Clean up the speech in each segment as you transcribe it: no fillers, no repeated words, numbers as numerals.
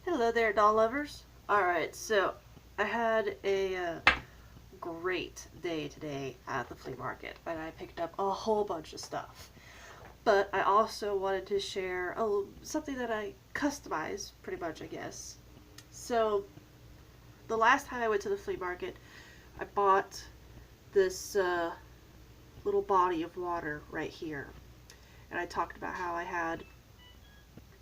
Hello there, doll lovers. Alright, so I had a great day today at the flea market, and I picked up a whole bunch of stuff. But I also wanted to share something that I customized, pretty much, I guess. So, the last time I went to the flea market, I bought this little body of water right here. And I talked about how I had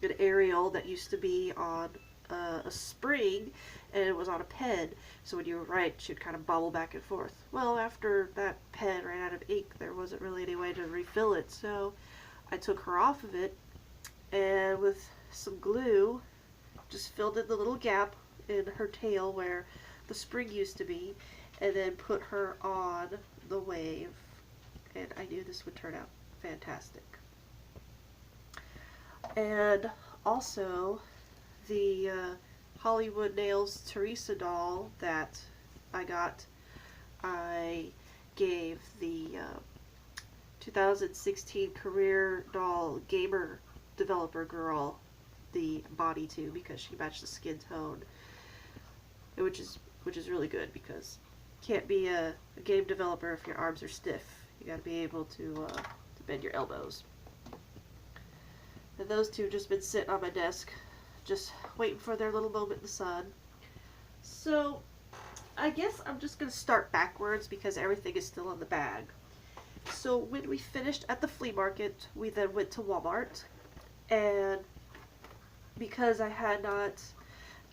an aerial that used to be on a spring and it was on a pen, so when you were right she'd kind of bobble back and forth. Well, after that pen ran out of ink, there wasn't really any way to refill it, so I took her off of it and with some glue just filled in the little gap in her tail where the spring used to be, and then put her on the wave, and I knew this would turn out fantastic. And also, the Hollywood Nails Teresa doll that I got, I gave the 2016 Career Doll Gamer Developer Girl the body to, because she matched the skin tone, which is really good because you can't be a game developer if your arms are stiff. You got to be able to bend your elbows. And those two just been sitting on my desk, just waiting for their little moment in the sun. So, I guess I'm just going to start backwards because everything is still in the bag. So, when we finished at the flea market, we then went to Walmart, and because I had not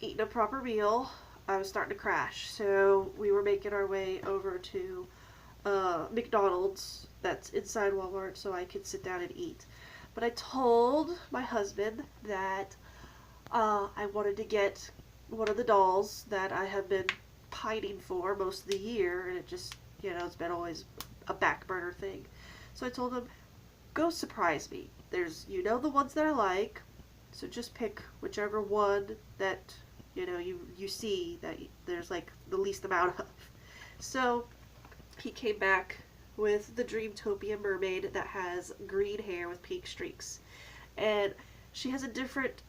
eaten a proper meal, I was starting to crash. So, we were making our way over to McDonald's that's inside Walmart so I could sit down and eat. But I told my husband that I wanted to get one of the dolls that I have been pining for most of the year, and it just, it's been always a back burner thing. So I told him, go surprise me. There's, the ones that I like, so just pick whichever one that, you see that there's like the least amount of. So he came back with the Dreamtopia mermaid that has green hair with pink streaks. And she has a different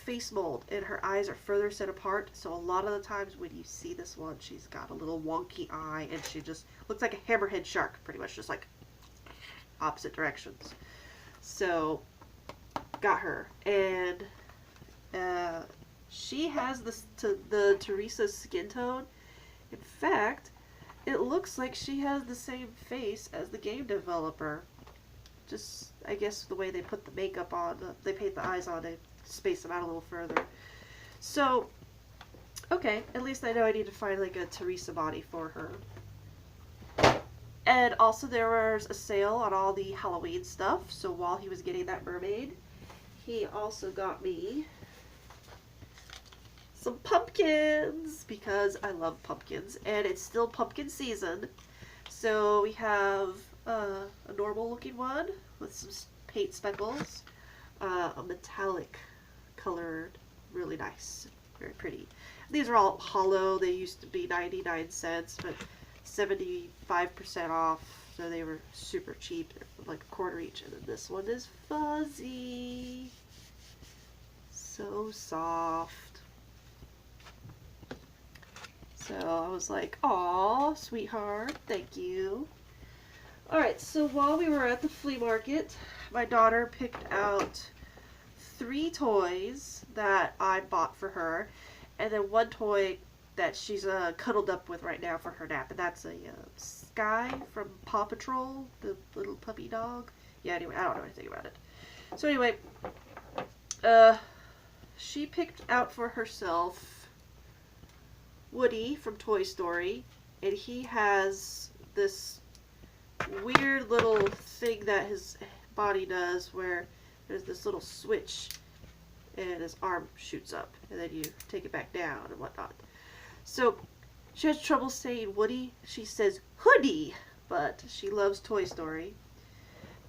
face mold, and her eyes are further set apart, so a lot of the times when you see this one, she's got a little wonky eye, and she just looks like a hammerhead shark, pretty much, just like opposite directions. So, got her. And she has the Teresa skin tone. In fact, it looks like she has the same face as the game developer. Just, I guess, the way they put the makeup on, they paint the eyes on, they space them out a little further. So, okay, at least I know I need to find like a Teresa body for her. And also there was a sale on all the Halloween stuff, so while he was getting that mermaid, he also got me some pumpkins, because I love pumpkins, and it's still pumpkin season. So we have a normal looking one with some paint speckles, a metallic colored, really nice, very pretty. These are all hollow. They used to be 99 cents, but 75% off, so they were super cheap. They're like a quarter each. And then this one is fuzzy, so soft. So I was like, aw, sweetheart, thank you. Alright, so while we were at the flea market, my daughter picked out 3 toys that I bought for her, and then one toy that she's cuddled up with right now for her nap, and that's a Sky from Paw Patrol, the little puppy dog. Yeah, anyway, I don't know anything about it. So anyway, she picked out for herself Woody from Toy Story, and he has this weird little thing that his body does where there's this little switch and his arm shoots up and then you take it back down and whatnot. So she has trouble saying Woody. She says Hoodie, but she loves Toy Story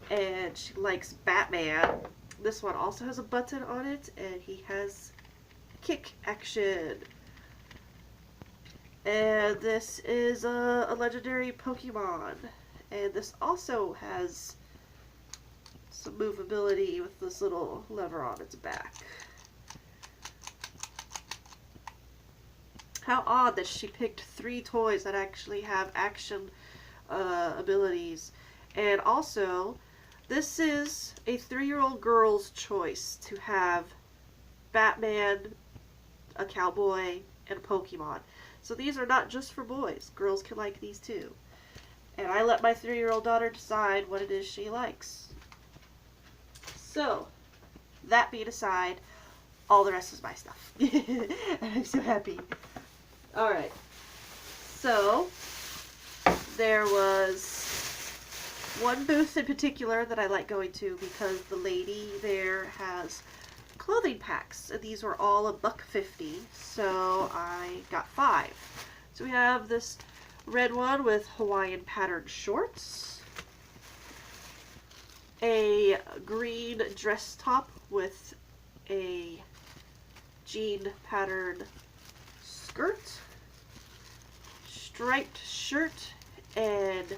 and she likes Batman. This one also has a button on it, and he has kick action. And this is a legendary Pokemon. And this also has some movability with this little lever on its back. How odd that she picked 3 toys that actually have action abilities. And also, this is a 3-year-old girl's choice to have Batman, a cowboy, and a Pokemon. So these are not just for boys. Girls can like these too. And I let my 3-year-old daughter decide what it is she likes. So, that being aside, all the rest is my stuff. I'm so happy. Alright. So, there was one booth in particular that I like going to because the lady there has clothing packs. These were all $1.50, so I got 5. So we have this red one with Hawaiian patterned shorts, a green dress top with a jean patterned skirt, striped shirt, and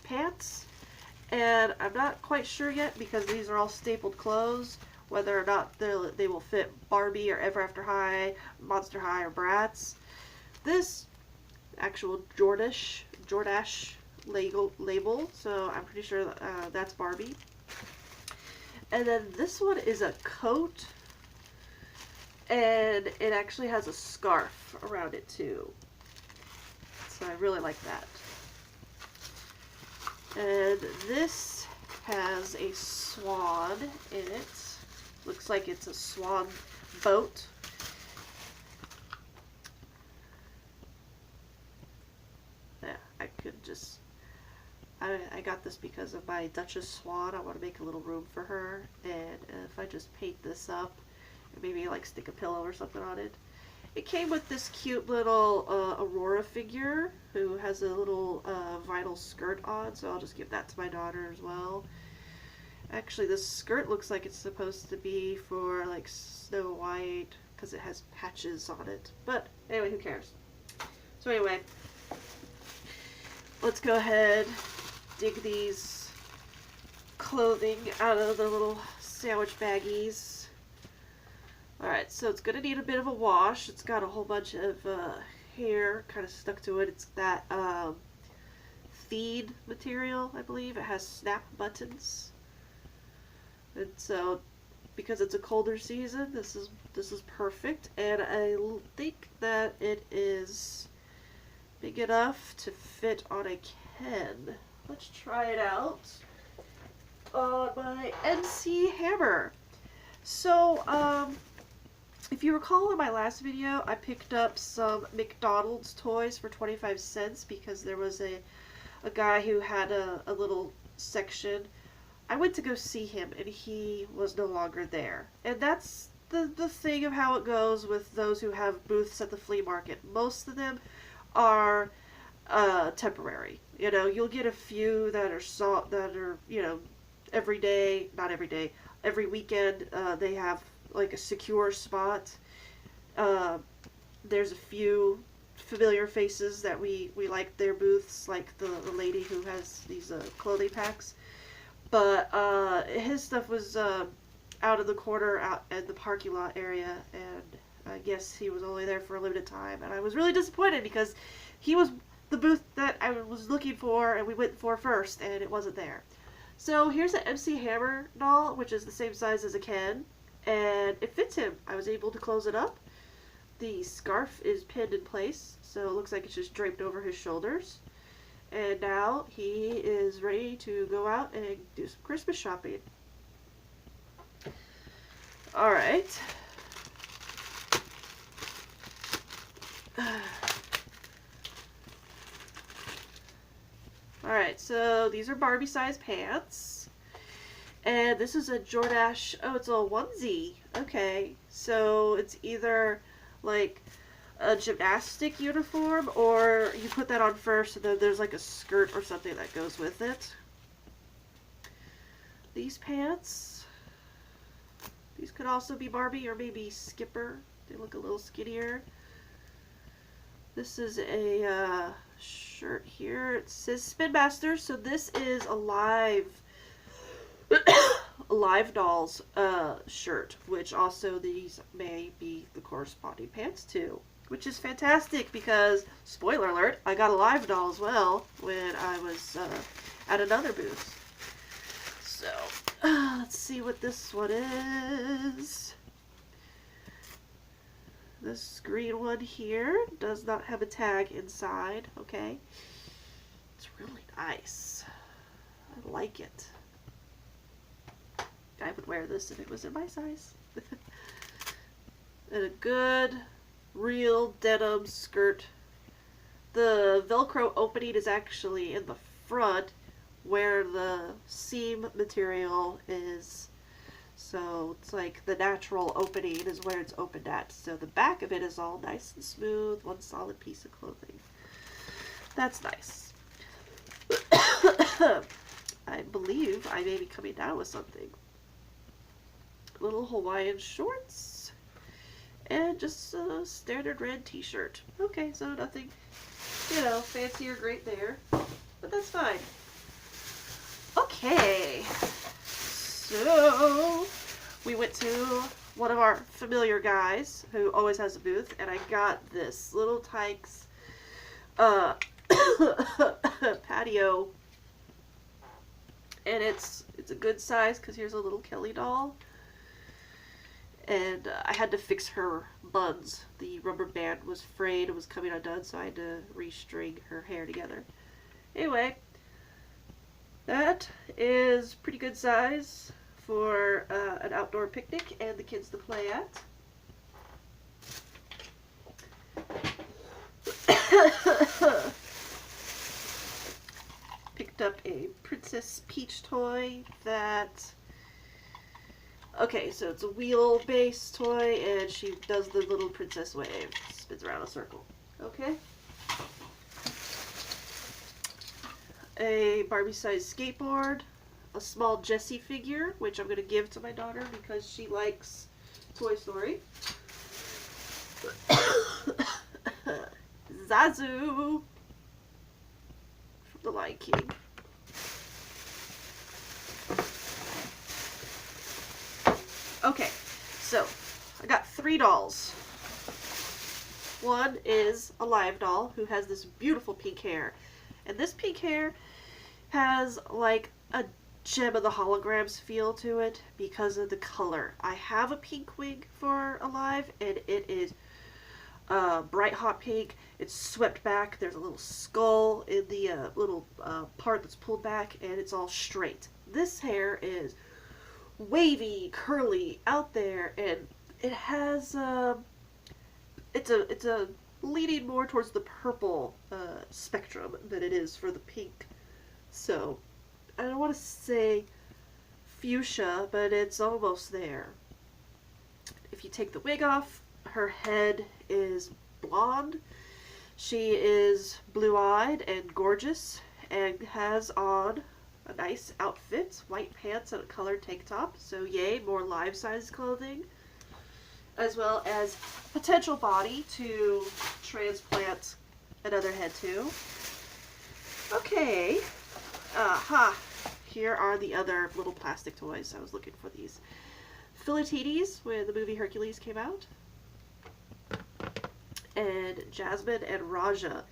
pants. And I'm not quite sure yet because these are all stapled clothes whether or not they will fit Barbie or Ever After High, Monster High, or Bratz. This actual Jordache label, so I'm pretty sure that's Barbie. And then this one is a coat, and it actually has a scarf around it too. So I really like that. And this has a swan in it. Looks like it's a swan boat. Yeah, I could just... I got this because of my Duchess Swan. I want to make a little room for her. And if I just paint this up, and maybe like stick a pillow or something on it. It came with this cute little Aurora figure who has a little vinyl skirt on, so I'll just give that to my daughter as well. Actually, this skirt looks like it's supposed to be for like Snow White because it has patches on it. But anyway, who cares? So anyway, let's go ahead, dig these clothing out of the little sandwich baggies. Alright, so it's going to need a bit of a wash. It's got a whole bunch of hair kind of stuck to it. It's that feed material, I believe. It has snap buttons. And so, because it's a colder season, this is perfect. And I think that it is big enough to fit on a Ken. Let's try it out on my MC Hammer. So, if you recall in my last video, I picked up some McDonald's toys for 25 cents because there was a guy who had a little section. I went to go see him and he was no longer there. And that's the thing of how it goes with those who have booths at the flea market. Most of them are temporary. You know, you'll get a few that are you know, every day, not every day, every weekend they have like a secure spot. There's a few familiar faces that we like their booths, like the lady who has these clothing packs. But his stuff was out of the corner, out at the parking lot area, and I guess he was only there for a limited time. And I was really disappointed because he was the booth that I was looking for and we went for first, and it wasn't there. So here's an MC Hammer doll, which is the same size as a Ken. And it fits him. I was able to close it up. The scarf is pinned in place, so it looks like it's just draped over his shoulders. And now he is ready to go out and do some Christmas shopping. Alright. Alright, so these are Barbie size pants. And this is a Jordache, oh, it's a onesie. Okay, so it's either like a gymnastic uniform or you put that on first and then there's like a skirt or something that goes with it. These pants, these could also be Barbie or maybe Skipper. They look a little skinnier. This is a shirt here. It says Spin Master, so this is a Live Dolls shirt, which also these may be the corresponding pants to. which is fantastic because, spoiler alert, I got a live doll as well when I was at another booth. So, let's see what this one is. This green one here does not have a tag inside, okay? It's really nice. I like it. I would wear this if it was in my size. And a good, real denim skirt. The Velcro opening is actually in the front where the seam material is. So it's like the natural opening is where it's opened at. So the back of it is all nice and smooth, one solid piece of clothing. That's nice. I believe I may be coming down with something. Little Hawaiian shorts and just a standard red t-shirt. Okay, so nothing, you know, fancy or great there, but that's fine. Okay, so we went to one of our familiar guys who always has a booth, and I got this Little Tykes patio, and it's a good size because here's a little Kelly doll, and I had to fix her buns. The rubber band was frayed, it was coming undone, so I had to restring her hair together. Anyway, that is pretty good size for an outdoor picnic and the kids to play at. Picked up a Princess Peach toy that, okay, so it's a wheel-based toy and she does the little princess wave, spins around a circle. Okay. A Barbie-sized skateboard, a small Jessie figure, which I'm going to give to my daughter because she likes Toy Story. Zazu from The Lion King. Okay, so I got 3 dolls. One is a live doll who has this beautiful pink hair. And this pink hair has like a Gem of the Holograms feel to it because of the color. I have a pink wig for Alive and it is bright hot pink. It's swept back. There's a little skull in the little part that's pulled back and it's all straight. This hair is wavy, curly, out there, and it has it's a leaning more towards the purple spectrum than it is for the pink. So I don't want to say fuchsia, but it's almost there. If you take the wig off, her head is blonde. She is blue-eyed and gorgeous and has on a nice outfit, white pants and a colored tank top. So yay, more live-size clothing. As well as potential body to transplant another head to. Okay. Here are the other little plastic toys. I was looking for these. Philatides, when the movie Hercules came out. And Jasmine and Raja.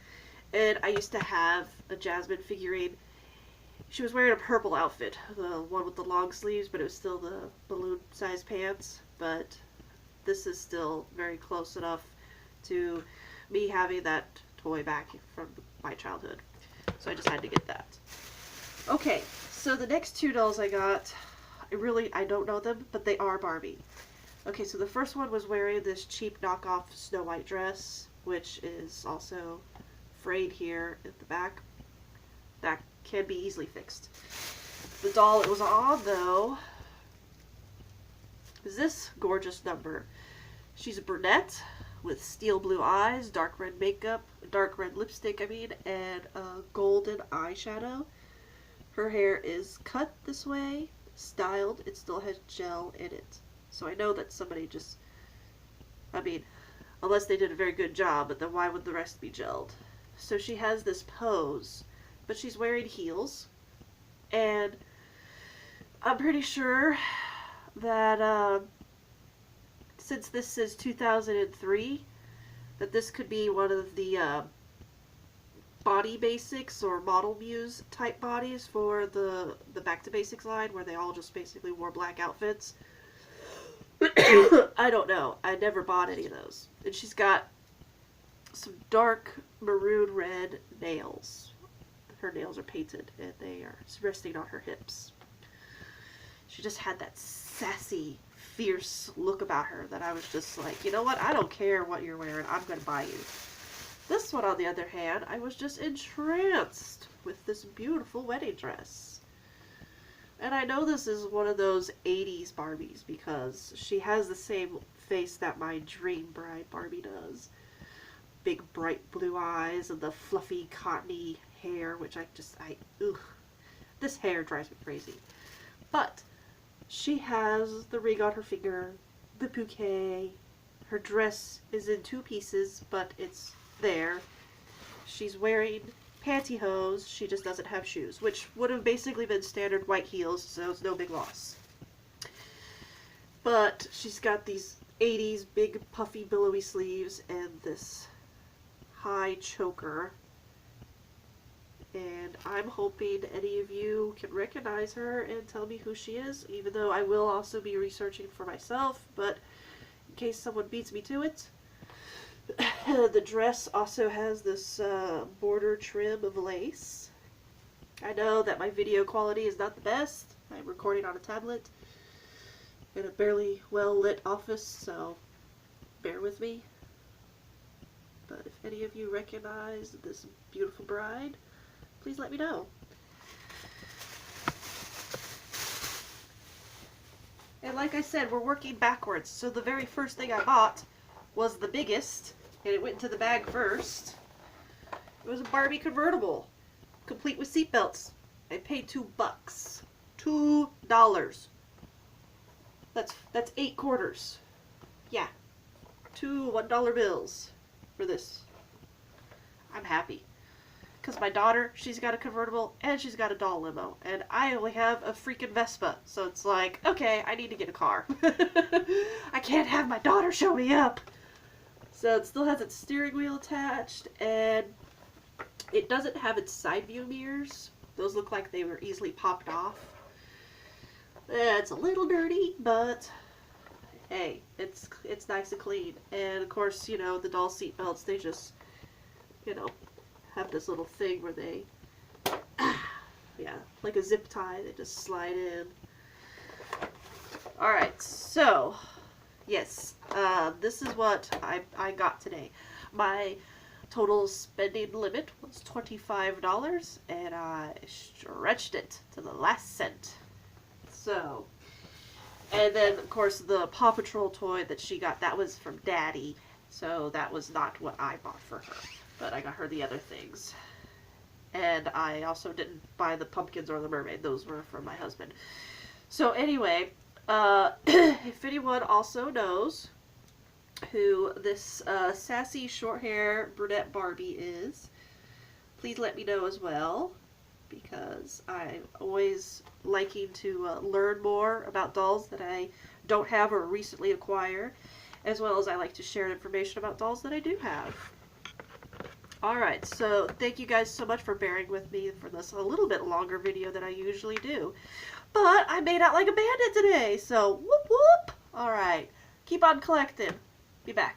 And I used to have a Jasmine figurine. She was wearing a purple outfit. The one with the long sleeves, but it was still the balloon-sized pants. But this is still very close enough to me having that toy back from my childhood. So I just had to get that. Okay, so the next 2 dolls I got, I don't know them, but they are Barbie. Okay, so the first one was wearing this cheap knockoff Snow White dress, which is also frayed here at the back. That can be easily fixed. The doll it was on, though, is this gorgeous number. She's a brunette with steel blue eyes, dark red makeup, dark red lipstick, and a golden eyeshadow. Her hair is cut this way, styled, it still has gel in it. So I know that somebody just, unless they did a very good job, but then why would the rest be gelled? So she has this pose, but she's wearing heels, and I'm pretty sure that since this is 2003, that this could be one of the body basics or model muse type bodies for the Back to Basics line, where they all just basically wore black outfits. I don't know. I never bought any of those. And she's got some dark maroon red nails. Her nails are painted and they are resting on her hips. She just had that sassy, fierce look about her that I was just like, you know what? I don't care what you're wearing. I'm going to buy you. This one, on the other hand, I was just entranced with this beautiful wedding dress. And I know this is one of those 80s Barbies because she has the same face that my dream bride Barbie does. Big bright blue eyes and the fluffy cottony hair, which ugh. This hair drives me crazy. But she has the ring on her finger, the bouquet. Her dress is in 2 pieces, but it's there. She's wearing pantyhose. She just doesn't have shoes, which would have basically been standard white heels, so it's no big loss. But she's got these 80s big puffy billowy sleeves and this high choker. And I'm hoping any of you can recognize her and tell me who she is, even though I will also be researching for myself, but in case someone beats me to it. The dress also has this border trim of lace. I know that my video quality is not the best. I'm recording on a tablet in a barely well-lit office, so bear with me. But if any of you recognize this beautiful bride, please let me know. And like I said, we're working backwards. So the very first thing I bought was the biggest, and it went into the bag first. It was a Barbie convertible, complete with seatbelts. I paid $2. $2. That's 8 quarters. Yeah, 2 $1 bills for this. I'm happy. Because my daughter, she's got a convertible and she's got a doll limo. And I only have a freaking Vespa. So it's like, okay, I need to get a car. I can't have my daughter show me up. So it still has its steering wheel attached. And it doesn't have its side view mirrors. Those look like they were easily popped off. It's a little dirty, but hey, it's nice and clean. And of course, you know, the doll seat belts, they just, you know, have this little thing where they, yeah, like a zip tie, they just slide in. Alright, so, yes, this is what I got today. My total spending limit was $25, and I stretched it to the last cent. So, and then, of course, the Paw Patrol toy that she got, that was from Daddy, so that was not what I bought for her. But I got her the other things. And I also didn't buy the pumpkins or the mermaid. Those were from my husband. So anyway, if anyone also knows who this sassy short hair brunette Barbie is, please let me know as well. Because I'm always liking to learn more about dolls that I don't have or recently acquire. As well as I like to share information about dolls that I do have. Alright, so thank you guys so much for bearing with me for this a little bit longer video than I usually do. But I made out like a bandit today, so whoop whoop! Alright, keep on collecting. Be back.